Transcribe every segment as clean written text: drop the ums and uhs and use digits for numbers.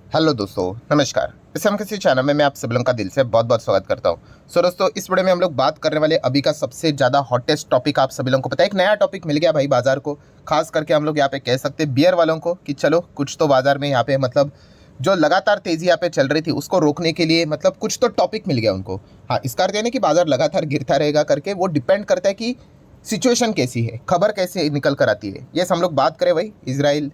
Hello दोस्तों, नमस्कार। इस हम किसी चैनल में मैं आप सब लोगों का दिल से बहुत बहुत स्वागत करता हूं। दोस्तों, इस वीडियो में हम लोग बात करने वाले अभी का सबसे ज़्यादा हॉटेस्ट टॉपिक आप सभी लोगों को पता है, एक नया टॉपिक मिल गया भाई बाजार को। खास करके हम लोग यहाँ पे कह सकते हैं बियर वालों को कि चलो कुछ तो बाजार में यहाँ पे मतलब जो लगातार तेजी यहाँ पे चल रही थी उसको रोकने के लिए मतलब कुछ तो टॉपिक मिल गया उनको। हाँ, इसका अर्थ नहीं कि बाजार लगातार गिरता रहेगा करके, वो डिपेंड करता है कि सिचुएशन कैसी है, खबर कैसे निकल कर आती है। यस, हम लोग बात करें भाई इसराइल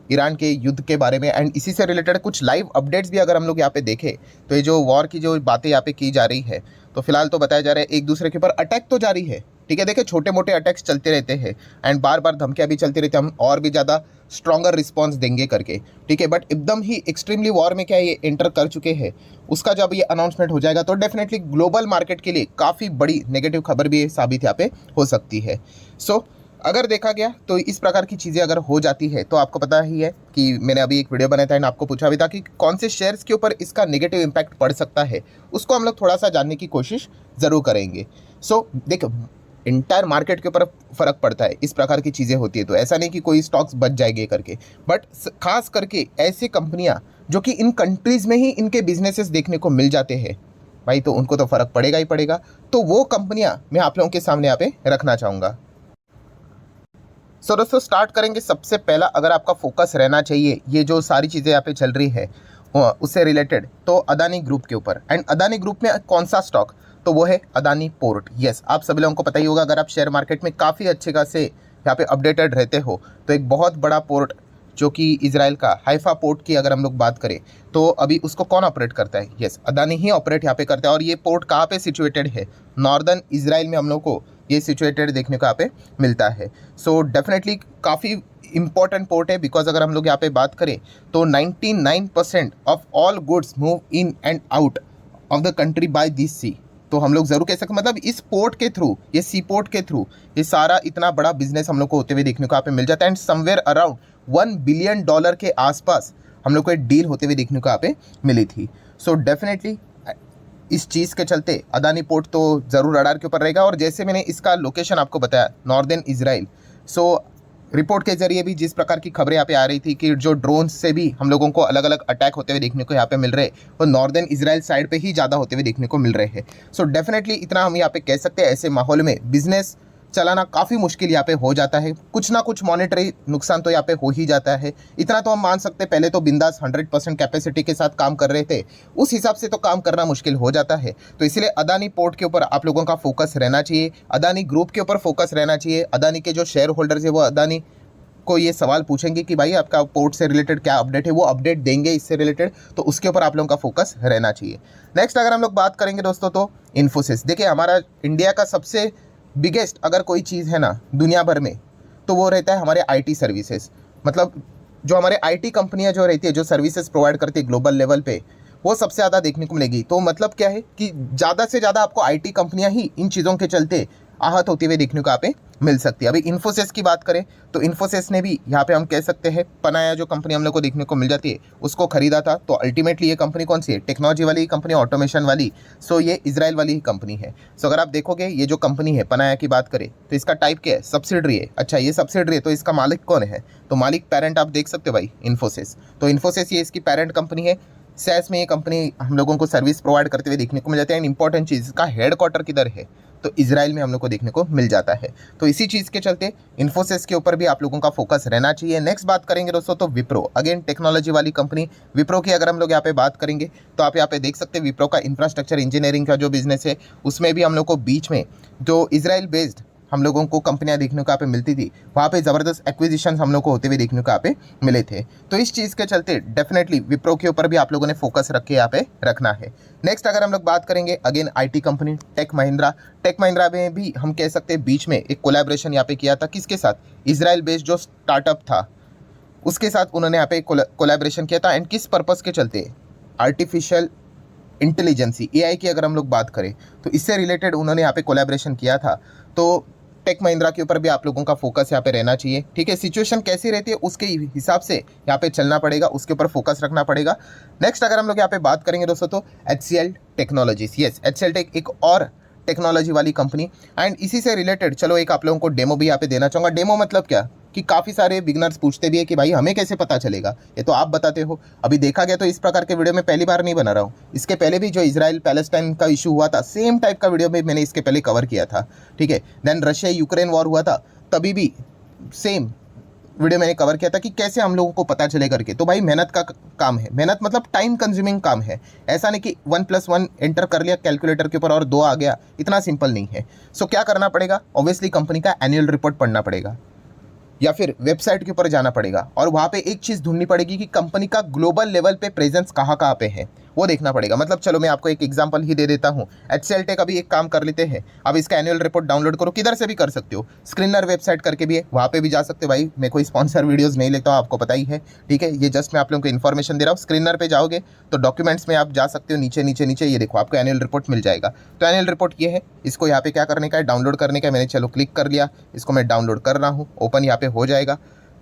ईरान के युद्ध के बारे में एंड इसी से रिलेटेड कुछ लाइव अपडेट्स भी अगर हम लोग यहाँ पे देखें तो ये जो वॉर की जो बातें यहाँ पे की जा रही है, तो फिलहाल तो बताया जा रहा है एक दूसरे के ऊपर अटैक तो जारी है। ठीक है, देखिए छोटे मोटे अटैक्स चलते रहते हैं एंड बार बार धमकियाँ भी चलती रहती है, हम और भी ज़्यादा स्ट्रॉन्गर रिस्पॉन्स देंगे करके। ठीक है, बट एकदम ही एक्सट्रीमली वॉर में क्या ये एंटर कर चुके हैं, उसका जब ये अनाउंसमेंट हो जाएगा तो डेफिनेटली ग्लोबल मार्केट के लिए काफ़ी बड़ी नेगेटिव खबर भी साबित यहाँ पे हो सकती है। सो अगर देखा गया तो इस प्रकार की चीज़ें अगर हो जाती है तो आपको पता ही है कि मैंने अभी एक वीडियो बनाया था एंड आपको पूछा भी था कि कौन से शेयर्स के ऊपर इसका नेगेटिव इम्पैक्ट पड़ सकता है, उसको हम लोग थोड़ा सा जानने की कोशिश ज़रूर करेंगे। सो देखो, इंटायर मार्केट के ऊपर फ़र्क पड़ता है, इस प्रकार की चीज़ें होती है तो ऐसा नहीं कि कोई स्टॉक्स बच जाएंगे करके, बट खास करके ऐसी कंपनियां जो कि इन कंट्रीज़ में ही इनके बिजनेसेस देखने को मिल जाते हैं भाई, तो उनको तो फ़र्क पड़ेगा ही पड़ेगा। तो वो कंपनियां मैं आप लोगों के सामने यहाँ पे रखना चाहूँगा। दोस्तों, स्टार्ट करेंगे। सबसे पहला अगर आपका फोकस रहना चाहिए ये जो सारी चीज़ें यहाँ पे चल रही है उससे रिलेटेड, तो अदानी ग्रुप के ऊपर। एंड अदानी ग्रुप में कौन सा स्टॉक, तो वो है अदानी पोर्ट। यस, आप सभी लोगों को पता ही होगा, अगर आप शेयर मार्केट में काफ़ी अच्छे खासे यहाँ पे अपडेटेड रहते हो तो एक बहुत बड़ा पोर्ट जो कि इजराइल का हाइफा पोर्ट की अगर हम लोग बात करें तो अभी उसको कौन ऑपरेट करता है, यस अदानी ही ऑपरेट यहाँ पे करता है। और ये पोर्ट कहाँ पे सिचुएटेड है, नॉर्दर्न इजराइल में हम लोग को ये सिचुएटेड देखने को यहाँ पे मिलता है। सो डेफिनेटली काफ़ी इंपॉर्टेंट पोर्ट है, बिकॉज अगर हम लोग यहाँ पे बात करें तो 99% of all goods move in and out of the country by this sea. तो हम लोग जरूर कह सकते मतलब इस पोर्ट के थ्रू, ये सी पोर्ट के थ्रू ये सारा इतना बड़ा बिजनेस हम लोग को होते हुए देखने को यहाँ पे मिल जाता है। एंड समवेयर अराउंड $1 बिलियन के आसपास हम लोग को एक डील होते हुए देखने को यहाँ पे मिली थी। सो डेफिनेटली इस चीज़ के चलते अदानी पोर्ट तो ज़रूर रडार के ऊपर रहेगा। और जैसे मैंने इसका लोकेशन आपको बताया, नॉर्दर्न इजराइल, सो रिपोर्ट के जरिए भी जिस प्रकार की खबरें यहाँ पे आ रही थी कि जो ड्रोन से भी हम लोगों को अलग अलग अटैक होते हुए देखने को यहाँ पे मिल रहे हैं, वो नॉर्दर्न इजराइल साइड पे ही ज़्यादा होते हुए देखने को मिल रहे हैं। सो डेफिनेटली इतना हम यहाँ पे कह सकते हैं, ऐसे माहौल में बिजनेस चलाना काफ़ी मुश्किल यहाँ पे हो जाता है, कुछ ना कुछ मॉनेटरी नुकसान तो यहाँ पे हो ही जाता है। इतना तो हम मान सकते हैं, पहले तो बिंदास 100% कैपेसिटी के साथ काम कर रहे थे, उस हिसाब से तो काम करना मुश्किल हो जाता है। तो इसलिए अदानी पोर्ट के ऊपर आप लोगों का फोकस रहना चाहिए, अदानी ग्रुप के ऊपर फोकस रहना चाहिए। अदानी के जो शेयर होल्डर्स है वो अदानी को ये सवाल पूछेंगे कि भाई आपका पोर्ट से रिलेटेड क्या अपडेट है, वो अपडेट देंगे इससे रिलेटेड, तो उसके ऊपर आप लोगों का फोकस रहना चाहिए। नेक्स्ट अगर हम लोग बात करेंगे दोस्तों तो इन्फोसिस। देखिए, हमारा इंडिया का सबसे बिगेस्ट अगर कोई चीज़ है ना दुनिया भर में, तो वो रहता है हमारे आईटी सर्विसेज। मतलब जो हमारे आईटी कंपनियां जो रहती है, जो सर्विसेज प्रोवाइड करती है ग्लोबल लेवल पे, वो सबसे ज़्यादा देखने को मिलेगी। तो मतलब क्या है कि ज़्यादा से ज़्यादा आपको आईटी कंपनियां ही इन चीज़ों के चलते आहत होते हुए देखने को यहाँ पे मिल सकती है। अभी इन्फोसिस की बात करें तो इन्फोसिस ने भी यहाँ पे हम कह सकते हैं पनाया जो कंपनी हम लोग को देखने को मिल जाती है उसको खरीदा था। तो अल्टीमेटली ये कंपनी कौन सी है, टेक्नोलॉजी वाली कंपनी, ऑटोमेशन वाली। सो ये इजराइल वाली ही कंपनी है। सो अगर आप देखोगे ये जो कंपनी है पनाया की बात करें तो इसका टाइप क्या है, सब्सिडरी है। अच्छा, ये सब्सिडरी है तो इसका मालिक कौन है, तो मालिक पेरेंट आप देख सकते हो भाई इन्फोसिस। तो इन्फोसिस ये इसकी पेरेंट कंपनी है। सैस में ये कंपनी हम लोगों को सर्विस प्रोवाइड करते हुए देखने को मिल जाती है। एंड इंपॉर्टेंट चीज़, इसका हेड क्वार्टर किधर है, तो इजराइल में हम लोग को देखने को मिल जाता है। तो इसी चीज़ के चलते इन्फोसिस के ऊपर भी आप लोगों का फोकस रहना चाहिए। नेक्स्ट बात करेंगे दोस्तों तो विप्रो, अगेन टेक्नोलॉजी वाली कंपनी। विप्रो की अगर हम लोग यहाँ पे बात करेंगे तो आप यहाँ पे देख सकते हैं विप्रो का इंफ्रास्ट्रक्चर इंजीनियरिंग का जो बिजनेस है उसमें भी हम लोग को बीच में जो इजराइल बेस्ड हम लोगों को कंपनियां देखने को यहाँ पे मिलती थी, वहाँ पे ज़बरदस्त एक्विजिशन हम लोग को होते हुए देखने को यहाँ पे मिले थे। तो इस चीज़ के चलते डेफिनेटली विप्रो के ऊपर भी आप लोगों ने फोकस रख के यहाँ पे रखना है। नेक्स्ट अगर हम लोग बात करेंगे again IT company Tech Mahindra. Tech Mahindra में भी हम कह सकते हैं बीच में एक कोलैबोरेशन यहाँ पे किया था, किसके साथ, इजराइल बेस्ड जो स्टार्टअप था उसके साथ उन्होंने यहाँ पे कोलैबोरेशन किया था। एंड किस पर्पज़ के चलते, आर्टिफिशियल इंटेलिजेंसी एआई की अगर हम लोग बात करें तो इससे रिलेटेड उन्होंने यहाँ पे कोलैबोरेशन किया था। तो टेक महिंद्रा के ऊपर भी आप लोगों का फोकस यहाँ पे रहना चाहिए। ठीक है, सिचुएशन कैसी रहती है उसके हिसाब से यहाँ पे चलना पड़ेगा, उसके ऊपर फोकस रखना पड़ेगा। नेक्स्ट अगर हम लोग यहाँ पे बात करेंगे दोस्तों तो HCL technologies. Yes, HCL tech एक और टेक्नोलॉजी वाली कंपनी। एंड इसी से रिलेटेड चलो एक आप लोगों को डेमो भी यहाँ पे देना चाहूँगा। डेमो मतलब क्या, कि काफ़ी सारे बिगनर्स पूछते भी है कि भाई हमें कैसे पता चलेगा, ये तो आप बताते हो। अभी देखा गया तो इस प्रकार के वीडियो मैं पहली बार नहीं बना रहा हूँ, इसके पहले भी जो इजराइल पैलेस्टाइन का इशू हुआ था सेम टाइप का वीडियो भी मैंने इसके पहले कवर किया था, ठीक है। देन रशिया यूक्रेन वॉर हुआ था, तभी भी सेम वीडियो मैंने कवर किया था कि कैसे हम लोगों को पता चले करके। तो भाई मेहनत का काम है, मेहनत मतलब टाइम कंज्यूमिंग काम है। ऐसा नहीं कि 1+1 एंटर कर लिया कैलकुलेटर के ऊपर और 2 आ गया, इतना सिंपल नहीं है। सो क्या करना पड़ेगा, ऑब्वियसली कंपनी का एनुअल रिपोर्ट पढ़ना पड़ेगा या फिर वेबसाइट के ऊपर जाना पड़ेगा और वहाँ पे एक चीज़ ढूंढनी पड़ेगी कि कंपनी का ग्लोबल लेवल पे प्रेजेंस कहाँ कहाँ पे है, वो देखना पड़ेगा। मतलब चलो मैं आपको एक एग्जांपल ही दे देता हूँ, HCL टेक का भी एक काम कर लेते हैं। अब इसका एनुअल रिपोर्ट डाउनलोड करो, किधर से भी कर सकते हो, स्क्रीनर वेबसाइट करके भी है, वहाँ पे भी जा सकते हो। भाई मैं कोई स्पॉन्सर वीडियोज़ नहीं लेता हूँ, आपको पता ही है, ठीक है। ये जस्ट मैं आप लोगों को इन्फॉर्मेशन दे रहा हूँ। स्क्रीनर पे जाओगे तो डॉक्यूमेंट्स में आप जा सकते हो, नीचे नीचे नीचे ये देखो आपको एनुअल रिपोर्ट मिल जाएगा। तो एनुअल रिपोर्ट ये है, इसको यहाँ पे क्या करने का है, डाउनलोड करने का है। मैंने चलो क्लिक कर लिया, इसको मैं डाउनलोड कर रहा हूँ, ओपन यहाँ पे हो जाएगा।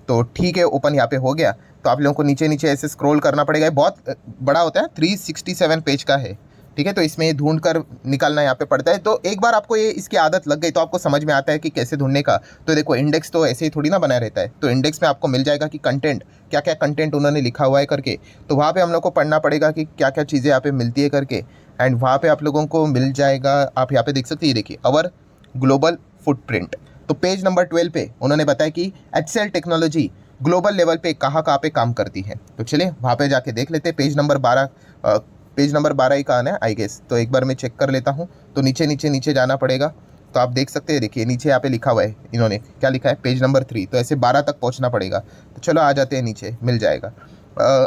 तो ठीक है, ओपन यहाँ पे हो गया। तो आप लोगों को नीचे नीचे ऐसे स्क्रॉल करना पड़ेगा, ये बहुत बड़ा होता है, 367 पेज का है, ठीक है। तो इसमें ढूंढ कर निकालना यहाँ पे पड़ता है। तो एक बार आपको ये इसकी आदत लग गई तो आपको समझ में आता है कि कैसे ढूंढने का। तो देखो इंडेक्स तो ऐसे ही थोड़ी ना बना रहता है, तो इंडेक्स में आपको मिल जाएगा कि कंटेंट क्या क्या कंटेंट उन्होंने लिखा हुआ है करके। तो वहाँ पर हम लोग को पढ़ना पड़ेगा कि क्या क्या चीज़ें यहाँ पे मिलती है करके, एंड वहाँ पर आप लोगों को मिल जाएगा। आप यहाँ पे देख सकते हैं, देखिए अवर ग्लोबल फुटप्रिंट। तो पेज नंबर 12 पे उन्होंने बताया कि HCL टेक्नोलॉजी ग्लोबल लेवल पे कहाँ कहाँ पे काम करती है। तो चलिए वहाँ पे जाके देख लेते हैं। पेज नंबर 12 ही का आना है आई गेस। तो एक बार मैं चेक कर लेता हूँ। तो नीचे नीचे नीचे जाना पड़ेगा। तो आप देख सकते हैं, देखिए नीचे यहाँ पे लिखा हुआ है, इन्होंने क्या लिखा है, पेज नंबर 3। तो ऐसे 12 तक पहुँचना पड़ेगा। तो चलो आ जाते हैं नीचे, मिल जाएगा।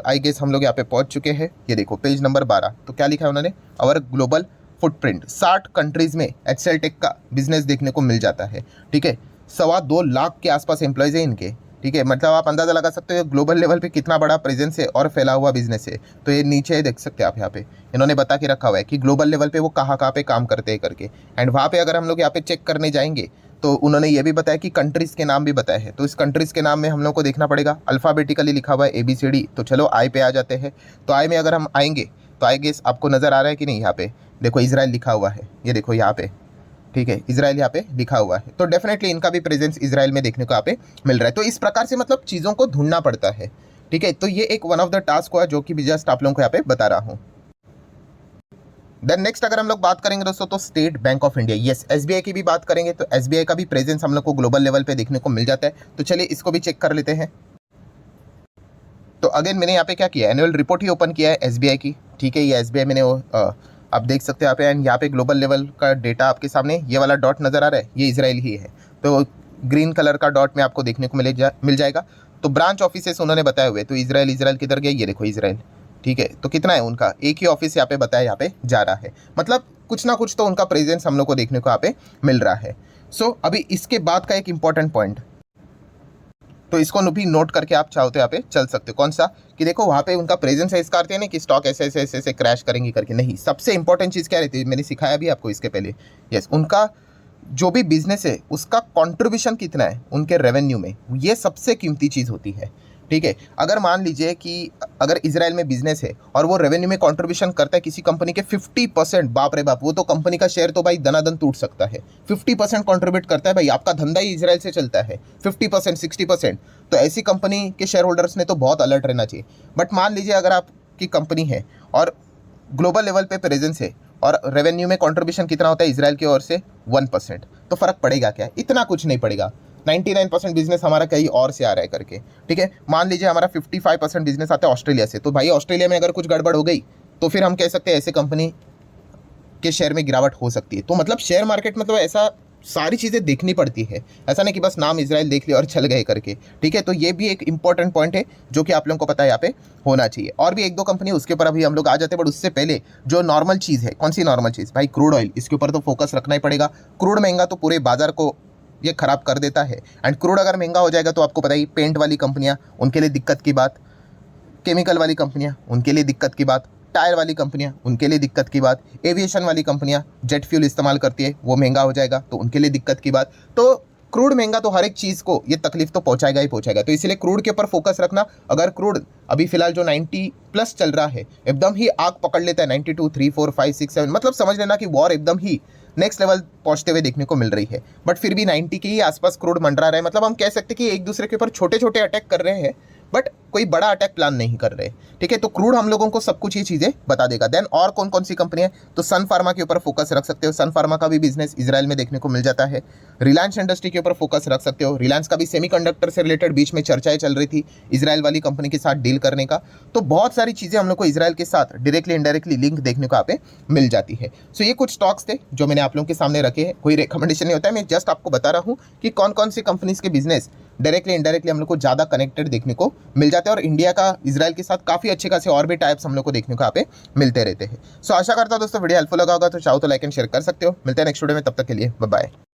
आई गेस हम लोग यहाँ पे पहुँच चुके हैं। ये देखो पेज नंबर 12। तो क्या लिखा है उन्होंने, अवर ग्लोबल फुटप्रिंट। 60 कंट्रीज़ में HCL टेक का बिजनेस देखने को मिल जाता है, ठीक है। 2.25 लाख के आसपास एम्प्लॉयज़ हैं इनके, ठीक है। मतलब आप अंदाज़ा लगा सकते हो ग्लोबल लेवल पे कितना बड़ा प्रेजेंस है और फैला हुआ बिजनेस है। तो ये नीचे देख सकते हैं आप, यहाँ पे इन्होंने बता के रखा हुआ है कि ग्लोबल लेवल पे वो कहाँ कहाँ पे काम करते हैं करके। एंड वहाँ पे अगर हम लोग यहाँ पे चेक करने जाएंगे तो उन्होंने ये भी बताया कि कंट्रीज़ के नाम भी बताए हैं। तो इस कंट्रीज़ के नाम में हम लोग को देखना पड़ेगा, अल्फ़ाबेटिकली लिखा हुआ है ABCD। तो चलो आई पे आ जाते हैं। तो आई में अगर हम आएंगे तो आई गेस आपको नज़र आ रहा है कि नहीं, यहाँ पे देखो इजराइल लिखा हुआ है, ये देखो यहाँ पे, ठीक है, इजराइल यहाँ पे लिखा हुआ है। तो डेफिनेटली इनका भी प्रेजेंस इजराइल में देखने को यहाँ पे मिल रहा है। तो इस प्रकार से मतलब चीज़ों को ढूंढना पड़ता है, ठीक है। तो ये एक वन ऑफ द टास्क हुआ जो कि जस्ट आप लोगों को यहाँ पे बता रहा हूँ। देन नेक्स्ट अगर हम लोग बात करेंगे दोस्तों तो state bank of India, yes SBI की भी बात करेंगे। तो SBI का भी प्रेजेंस हम लोग को ग्लोबल लेवल पे देखने को मिल जाता है। तो चलिए इसको भी चेक कर लेते हैं। तो अगेन मैंने यहाँ पे क्या किया, एनुअल रिपोर्ट ही ओपन किया है SBI की, ठीक है। ये SBI मैंने आप देख सकते हैं यहाँ पे, एंड यहाँ पे ग्लोबल लेवल का डेटा आपके सामने ये वाला डॉट नज़र आ रहा है, ये इजराइल ही है। तो ग्रीन कलर का डॉट में आपको देखने को मिल जाएगा। तो ब्रांच ऑफिसेस उन्होंने बताए हुए, तो इजराइल किधर गया, ये देखो इजराइल, ठीक है। तो कितना है उनका, एक ही ऑफिस यहाँ पे बताया, यहाँ पे जा रहा है। मतलब कुछ ना कुछ तो उनका प्रेजेंस हम लोग को देखने को यहाँ पे मिल रहा है। सो अभी इसके बाद का एक इंपॉर्टेंट पॉइंट, तो इसको भी नोट करके आप चाहो तो यहाँ पे चल सकते हो। कौन सा, कि देखो वहाँ पे उनका प्रेजेंस है, इसका अर्थ है ना कि स्टॉक ऐसे ऐसे ऐसे ऐसे क्रैश करेंगे करके, नहीं। सबसे इंपॉर्टेंट चीज़ क्या रहती है, मैंने सिखाया भी आपको इसके पहले, यस, उनका जो भी बिजनेस है उसका कंट्रीब्यूशन कितना है उनके रेवेन्यू में, ये सबसे कीमती चीज़ होती है, ठीक है। अगर मान लीजिए कि अगर इजराइल में बिजनेस है और वो रेवेन्यू में कंट्रीब्यूशन करता है किसी कंपनी के 50%, बाप रे बाप, वो तो कंपनी का शेयर तो भाई दनादन टूट सकता है। 50% कंट्रीब्यूट करता है भाई, आपका धंधा ही इजराइल से चलता है, 50% 60%। तो ऐसी कंपनी के शेयर होल्डर्स ने तो बहुत अलर्ट रहना चाहिए। बट मान लीजिए अगर आपकी कंपनी है और ग्लोबल लेवल पे प्रेजेंस है और रेवेन्यू में कंट्रीब्यूशन कितना होता है इजराइल की ओर से, 1%, तो फ़र्क पड़ेगा क्या, इतना कुछ नहीं पड़ेगा। 99% बिजनेस हमारा कहीं और से आ रहा है करके, ठीक है। मान लीजिए हमारा 55% बिजनेस आता है ऑस्ट्रेलिया से, तो भाई ऑस्ट्रेलिया में अगर कुछ गड़बड़ हो गई तो फिर हम कह सकते हैं ऐसे कंपनी के शेयर में गिरावट हो सकती है। तो मतलब शेयर मार्केट में तो ऐसा सारी चीज़ें देखनी पड़ती है, ऐसा नहीं कि बस नाम इजराइल देख लिया और चल गए करके, ठीक है। तो ये भी एक इंपॉर्टेंट पॉइंट है जो कि आप लोगों को पता है यहाँ पे होना चाहिए। और भी एक दो कंपनी उसके ऊपर अभी हम लोग आ जाते हैं, बट उससे पहले जो नॉर्मल चीज़ है, कौन सी नॉर्मल चीज़ भाई, क्रूड ऑयल, इसके ऊपर तो फोकस रखना ही पड़ेगा। क्रूड महंगा तो पूरे बाजार को ये ख़राब कर देता है। एंड क्रूड अगर महंगा हो जाएगा तो आपको पता ही, पेंट वाली कंपनियाँ उनके लिए दिक्कत की बात, केमिकल वाली कंपनियाँ उनके लिए दिक्कत की बात, टायर वाली कंपनियाँ उनके लिए दिक्कत की बात, एविएशन वाली कंपनियाँ जेट फ्यूल इस्तेमाल करती है वो महंगा हो जाएगा तो उनके लिए दिक्कत की बात। तो क्रूड महंगा तो हर एक चीज़ को ये तकलीफ तो पहुंचाएगा ही पहुंचाएगा। तो इसलिए क्रूड के ऊपर फोकस रखना। अगर क्रूड अभी फिलहाल जो 90+ चल रहा है, एकदम ही आग पकड़ लेता है, 92, 3, 4, 5, 6, 7, मतलब समझ लेना कि वॉर एकदम ही नेक्स्ट लेवल पहुंचते हुए देखने को मिल रही है। बट फिर भी 90 के ही आसपास क्रूड मंडरा रहा है, मतलब हम कह सकते हैं कि एक दूसरे के ऊपर छोटे छोटे अटैक कर रहे हैं, बट कोई बड़ा अटैक प्लान नहीं कर रहे। ठीक है, तो क्रूड हम लोगों को सब कुछ ये चीज़ें बता देगा। देन और कौन कौन सी कंपनी है, तो सन फार्मा के ऊपर फोकस रख सकते हो, सन फार्मा का भी बिजनेस इजराइल में देखने को मिल जाता है। रिलायंस इंडस्ट्री के ऊपर फोकस रख सकते हो, रिलायंस का भी सेमीकंडक्टर से रिलेटेड बीच में चर्चाएं चल रही थी इजराइल वाली कंपनी के साथ डील करने का। तो बहुत सारी चीज़ें हम लोग को इजराइल के साथ डायरेक्टली इनडायरेक्टली लिंक देखने को यहाँ पे मिल जाती है। सो ये कुछ स्टॉक्स थे जो मैंने आप लोगों के सामने रखे हैं, कोई रिकमेंडेशन नहीं होता है, मैं जस्ट आपको बता रहा हूँ कि कौन कौन सी कंपनीज के बिजनेस डायरेक्टली इनडायरेक्टली हम लोग को ज़्यादा कनेक्टेड देखने को मिल जाते हैं, और इंडिया का इजराइल के साथ काफ़ी अच्छे खासे और भी टाइप्स हम लोग को देखने को यहाँ पे मिलते रहते हैं। सो आशा करता हूँ दोस्तों वीडियो हेल्पफुल लगा होगा, तो चाहो तो लाइक एंड शेयर कर सकते हो। मिलते हैं नेक्स्ट वीडियो में, तब तक के लिए बाय बाय।